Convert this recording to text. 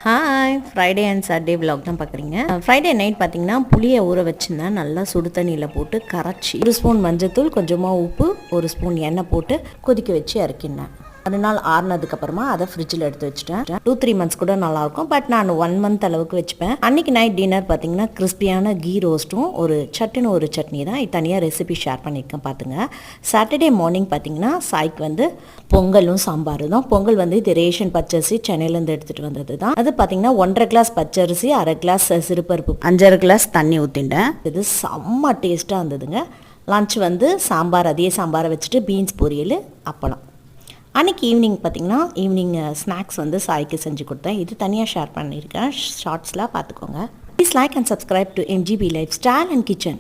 Hi Friday and Saturday vlog தான் பார்க்குறீங்க. Friday night பார்த்தீங்கன்னா புளியை ஊற வச்சுருந்தேன். நல்லா சுடு தண்ணியில் போட்டு கரைச்சி 1 ஸ்பூன் மஞ்சத்தூள், கொஞ்சமாக உப்பு, 1 ஸ்பூன் எண்ணெய் போட்டு கொதிக்க வச்சு இறக்கினேன். 1 நாள் ஆறுனதுக்கப்புறமா அதை ஃப்ரிட்ஜில் எடுத்து வச்சுட்டேன். 2-3 மந்த்ஸ் கூட நல்லாயிருக்கும். பட் நான் 1 மந்த் அளவுக்கு வச்சுப்பேன். அன்றைக்கி நைட் டின்னர் பார்த்தீங்கன்னா கிறிஸ்பியான கீ ரோஸ்ட்டும் ஒரு சட்னி தான். இது தனியாக ரெசிபி ஷேர் பண்ணியிருக்கேன் பார்த்துங்க. சாட்டர்டே மார்னிங் பார்த்தீங்கன்னா சாய்க்கு வந்து பொங்கலும் சாம்பார் தான். பொங்கல் வந்து இது ரேஷன் பச்சரிசி சென்னையிலேருந்து எடுத்துகிட்டு வந்தது தான். அது பார்த்தீங்கன்னா 1.5 கிளாஸ் பச்சரிசி, 1/2 கிளாஸ் சிறுபருப்பு, 5 கிளாஸ் தண்ணி ஊற்றிட்டேன். இது செம்ம டேஸ்ட்டாக இருந்ததுங்க. லன்ச் வந்து சாம்பார், அதே சாம்பாரை வச்சுட்டு பீன்ஸ் பொரியல், அப்பளம். அன்றைக்கி ஈவினிங் பார்த்திங்கன்னா ஸ்நாக்ஸ் வந்து சாய்க்கு செஞ்சு கொடுத்தேன். இது தனியாக ஷேர் பண்ணியிருக்கேன், ஷார்ட்ஸில் பார்த்துக்கோங்க. Please like and subscribe to MGB life style and kitchen.